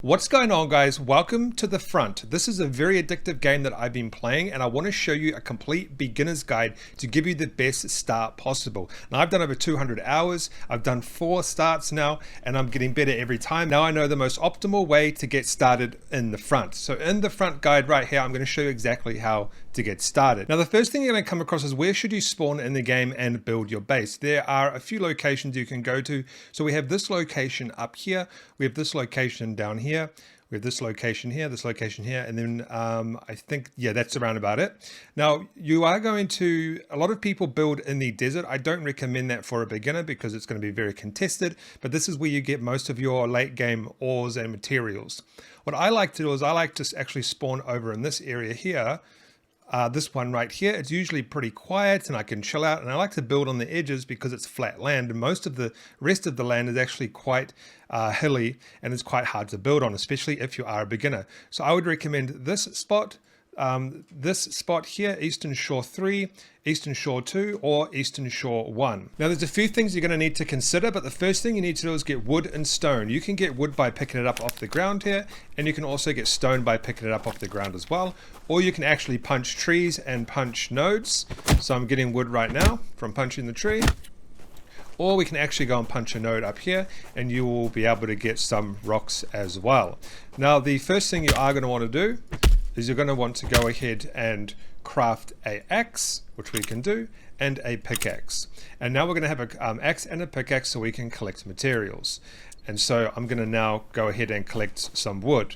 What's going on, guys? Welcome to The Front. This is a very addictive game that I've been playing, and I want to show you a complete beginner's guide to give you the best start possible. Now, I've done over 200 hours, I've done 4 starts now, and I'm getting better every time. Now I know the most optimal way to get started in The Front. So in The Front guide right here, I'm going to show you exactly how to get started. Now, the first thing you're going to come across is where should you spawn in the game and build your base. There are a few locations you can go to. So we have this location up here, we have this location down here, we have this location here, and then I think, yeah, that's around about it. Now, you are going to, a lot of people build in the desert. I don't recommend that for a beginner because it's going to be very contested, but this is where you get most of your late game ores and materials. What I like to do is I like to actually spawn over in this area here. This one right here, it's usually pretty quiet and I can chill out, and I like to build on the edges because it's flat land, and most of the rest of the land is actually quite hilly and it's quite hard to build on, especially if you are a beginner. So I would recommend this spot here, Eastern Shore 3, Eastern Shore 2, or Eastern Shore 1. Now there's a few things you're going to need to consider, but the first thing you need to do is get wood and stone. You can get wood by picking it up off the ground here, and you can also get stone by picking it up off the ground as well, or you can actually punch trees and punch nodes. So I'm getting wood right now from punching the tree. Or we can actually go and punch a node up here and you will be able to get some rocks as well. Now the first thing you are going to want to do is you're going to want to go ahead and craft a axe, which we can do, and a pickaxe. And now we're going to have an axe and a pickaxe so we can collect materials. And so I'm going to now go ahead and collect some wood.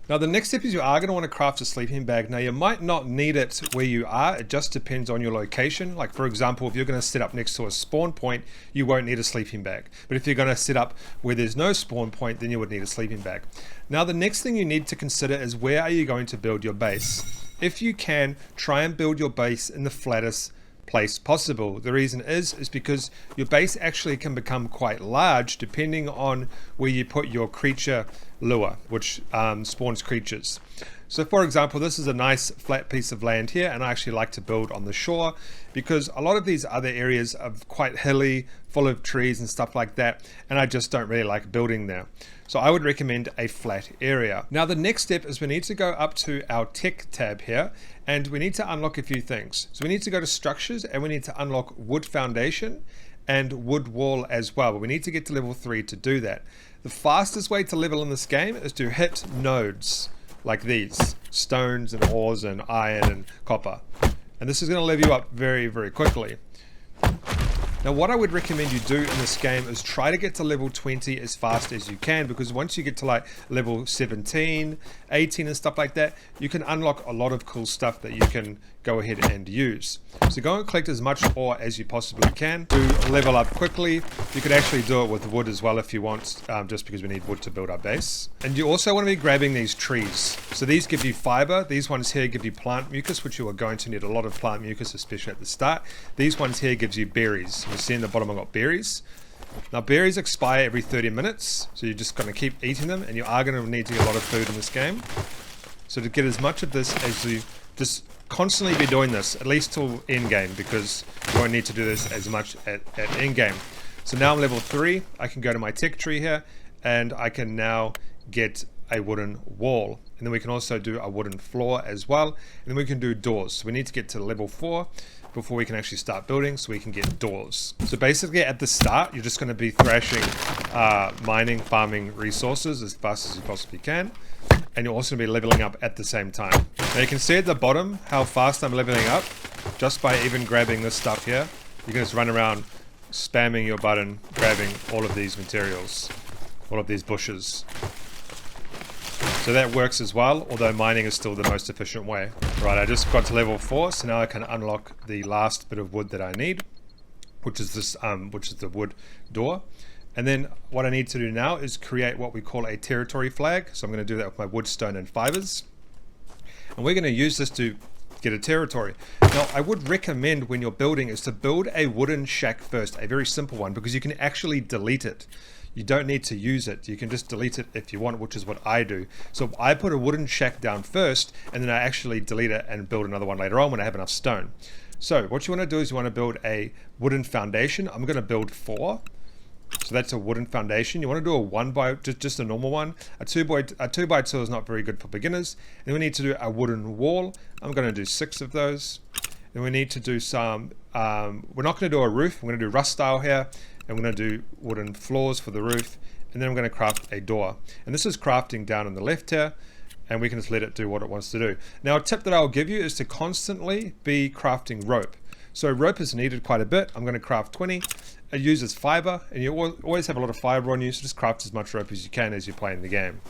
Now the next step is you are going to want to craft a sleeping bag. Now you might not need it where you are, it just depends on your location. Like for example, if you're going to set up next to a spawn point, you won't need a sleeping bag. But if you're going to set up where there's no spawn point, then you would need a sleeping bag. Now the next thing you need to consider is where are you going to build your base? If you can, try and build your base in the flattest place possible. The reason is because your base actually can become quite large depending on where you put your creature lure, which spawns creatures. So for example, this is a nice flat piece of land here, and I actually like to build on the shore because a lot of these other areas are quite hilly, full of trees and stuff like that, and I just don't really like building there. So I would recommend a flat area. Now the next step is we need to go up to our tech tab here, and we need to unlock a few things. So we need to go to structures and we need to unlock wood foundation and wood wall as well, but we need to get to level 3 to do that. The fastest way to level in this game is to hit nodes like these, stones and ores and iron and copper, and this is going to level you up very, very quickly. Now what I would recommend you do in this game is try to get to level 20 as fast as you can, because once you get to like level 17, 18 and stuff like that, you can unlock a lot of cool stuff that you can go ahead and use. So go and collect as much ore as you possibly can to level up quickly. You could actually do it with wood as well if you want, just because we need wood to build our base. And you also want to be grabbing these trees. So these give you fiber, these ones here give you plant mucus, which you are going to need a lot of plant mucus, especially at the start. These ones here gives you berries. You see in the bottom I've got berries. Now berries expire every 30 minutes, so you're just going to keep eating them, and you are going to need to get a lot of food in this game. So to get as much of this as you just constantly be doing this, at least till end game, because you won't need to do this as much at end game. So now I'm level 3, I can go to my tech tree here, and I can now get a wooden wall. And then we can also do a wooden floor as well, and then we can do doors. So we need to get to level 4 before we can actually start building, so we can get doors. So basically at the start, you're just going to be thrashing, mining, farming resources as fast as you possibly can, and you're also going to be leveling up at the same time. Now you can see at the bottom how fast I'm leveling up just by even grabbing this stuff here. You can just run around spamming your button, grabbing all of these materials, all of these bushes. So that works as well, although mining is still the most efficient way. Right, I just got to level 4, so now I can unlock the last bit of wood that I need, which is this, which is the wood door. And then what I need to do now is create what we call a territory flag. So I'm going to do that with my wood, stone, and fibers. And we're going to use this to get a territory. Now I would recommend when you're building is to build a wooden shack first, a very simple one, because you can actually delete it. You don't need to use it. You can just delete it if you want, which is what I do. So I put a wooden shack down first, and then I actually delete it and build another one later on when I have enough stone. So what you want to do is you want to build a wooden foundation. I'm going to build 4. So that's a wooden foundation. You want to do a 1 by just a normal one. A 2 by 2 is not very good for beginners. And we need to do a wooden wall. I'm going to do 6 of those. Then we need to do some. We're not going to do a roof. We're going to do rust style here, and we're going to do wooden floors for the roof. And then I'm going to craft a door. And this is crafting down on the left here, and we can just let it do what it wants to do. Now, a tip that I'll give you is to constantly be crafting rope. So rope is needed quite a bit. I'm going to craft 20. It uses fiber, and you always have a lot of fiber on you, so just craft as much rope as you can as you're playing the game.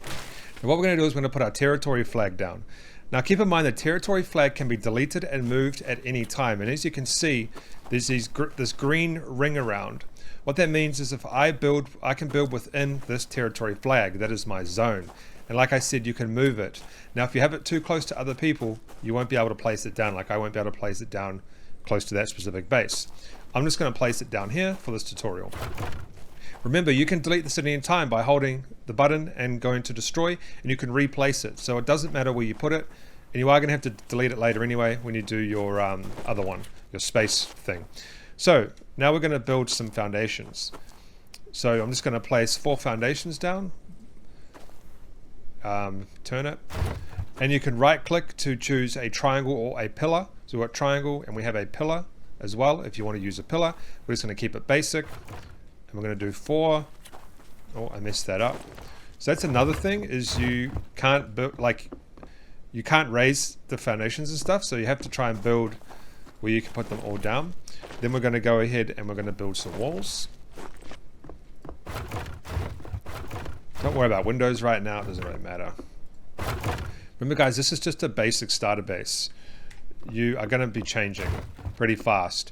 And what we're going to do is we're going to put our territory flag down. Now keep in mind the territory flag can be deleted and moved at any time, and as you can see, there's this green ring around. What that means is if I can build within this territory flag. That is my zone. And like I said, you can move it. Now if you have it too close to other people, you won't be able to place it down. Like I won't be able to place it down close to that specific base. I'm just going to place it down here for this tutorial. Remember, you can delete this at any time by holding the button and going to destroy, and you can replace it. So it doesn't matter where you put it, and you are going to have to delete it later anyway when you do your other one, your space thing. So now we're going to build some foundations. So I'm just going to place 4 foundations down. Turn it. And you can right click to choose a triangle or a pillar. So we've got triangle and we have a pillar as well if you want to use a pillar. We're just going to keep it basic. And we're going to do 4. Oh, I messed that up. So that's another thing is you can't build, like, you can't raise the foundations and stuff. So you have to try and build where you can put them all down. Then we're going to go ahead and we're going to build some walls. Don't worry about windows right now, it doesn't really matter. Remember guys, this is just a basic starter base. You are going to be changing pretty fast.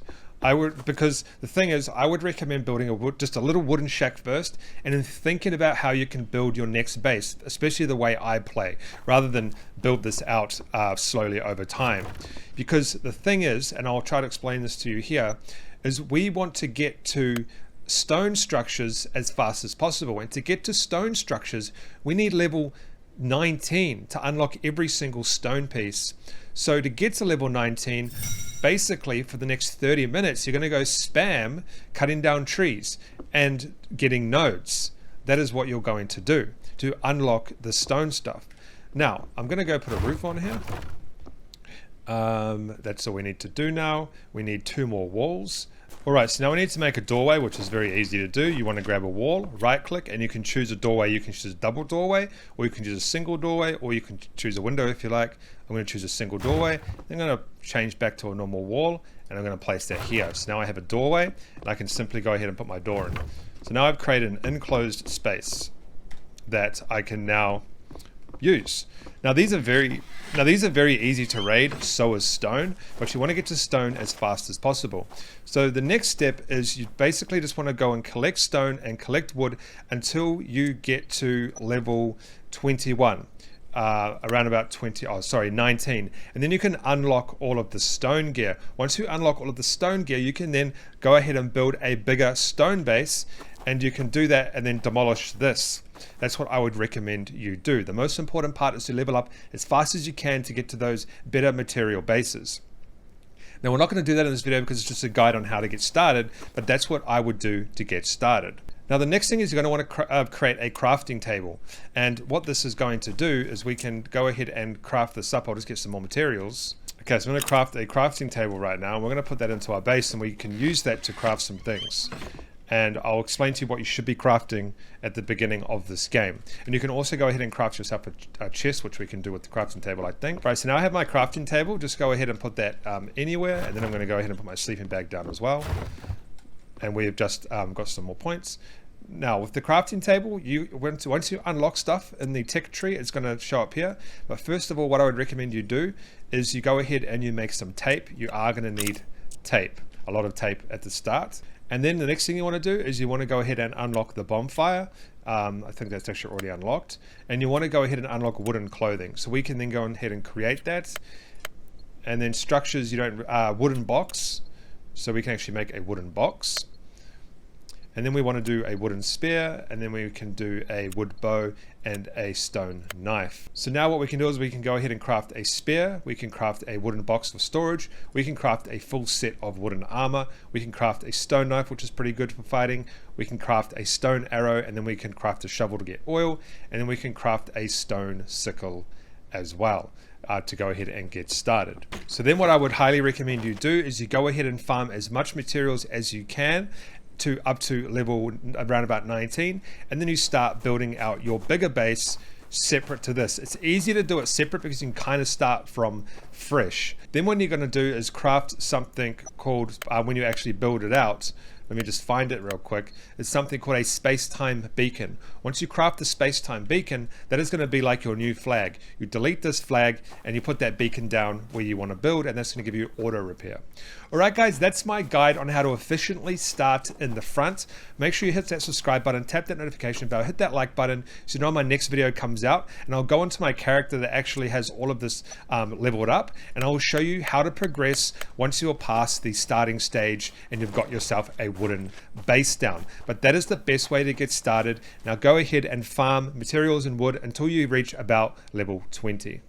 Because the thing is, I would recommend building just a little wooden shack first, and then thinking about how you can build your next base, especially the way I play, rather than build this out slowly over time. Because the thing is, and I'll try to explain this to you here, is we want to get to stone structures as fast as possible. And to get to stone structures, we need level 19 to unlock every single stone piece. So to get to level 19, basically for the next 30 minutes, you're going to go spam cutting down trees and getting nodes. That is what you're going to do to unlock the stone stuff. Now, I'm going to go put a roof on here. That's all we need to do now. We need 2 more walls. Alright, so now we need to make a doorway, which is very easy to do. You want to grab a wall, right click, and you can choose a doorway. You can choose a double doorway, or you can choose a single doorway, or you can choose a window if you like. I'm going to choose a single doorway. I'm going to change back to a normal wall, and I'm going to place that here. So now I have a doorway, and I can simply go ahead and put my door in. So now I've created an enclosed space that I can now use. Now these are very easy to raid, so is stone, but you want to get to stone as fast as possible. So the next step is you basically just want to go and collect stone and collect wood until you get to level 21. Around about 19, and then you can unlock all of the stone gear. Once you unlock all of the stone gear, you can then go ahead and build a bigger stone base, and you can do that and then demolish this. That's what I would recommend you do. The most important part is to level up as fast as you can to get to those better material bases. Now we're not going to do that in this video because it's just a guide on how to get started, but that's what I would do to get started. Now the next thing is you're going to want to create a crafting table, and what this is going to do is we can go ahead and craft this up. I'll just get some more materials. Okay, so I'm going to craft a crafting table right now, and we're going to put that into our base, and we can use that to craft some things. And I'll explain to you what you should be crafting at the beginning of this game. And you can also go ahead and craft yourself a chest, which we can do with the crafting table, I think. Right, so now I have my crafting table. Just go ahead and put that anywhere, and then I'm going to go ahead and put my sleeping bag down as well. And we've just got some more points. Now with the crafting table, once you unlock stuff in the tech tree, it's going to show up here. But first of all, what I would recommend you do is you go ahead and you make some tape. You are going to need tape, a lot of tape at the start. And then the next thing you want to do is you want to go ahead and unlock the bonfire. I think that's actually already unlocked. And you want to go ahead and unlock wooden clothing. So we can then go ahead and create that. And then structures, wooden box. So we can actually make a wooden box. And then we want to do a wooden spear, and then we can do a wood bow and a stone knife. So now what we can do is we can go ahead and craft a spear, we can craft a wooden box for storage, we can craft a full set of wooden armor, we can craft a stone knife, which is pretty good for fighting, we can craft a stone arrow, and then we can craft a shovel to get oil, and then we can craft a stone sickle as well. To go ahead and get started. So then what I would highly recommend you do is you go ahead and farm as much materials as you can to up to level around about 19, and then you start building out your bigger base separate to this. It's easy to do it separate because you can kind of start from fresh. Then what you're going to do is craft something called, when you actually build it out, let me just find it real quick, it's something called a space-time beacon. Once you craft the space-time beacon, that is going to be like your new flag. You delete this flag and you put that beacon down where you want to build, and that's going to give you auto repair. Alright guys, that's my guide on how to efficiently start in the front. Make sure you hit that subscribe button, tap that notification bell, hit that like button so you know my next video comes out, and I'll go into my character that actually has all of this leveled up, and I will show you how to progress once you're past the starting stage and you've got yourself a wooden base down. But that is the best way to get started. Now go ahead and farm materials and wood until you reach about level 20.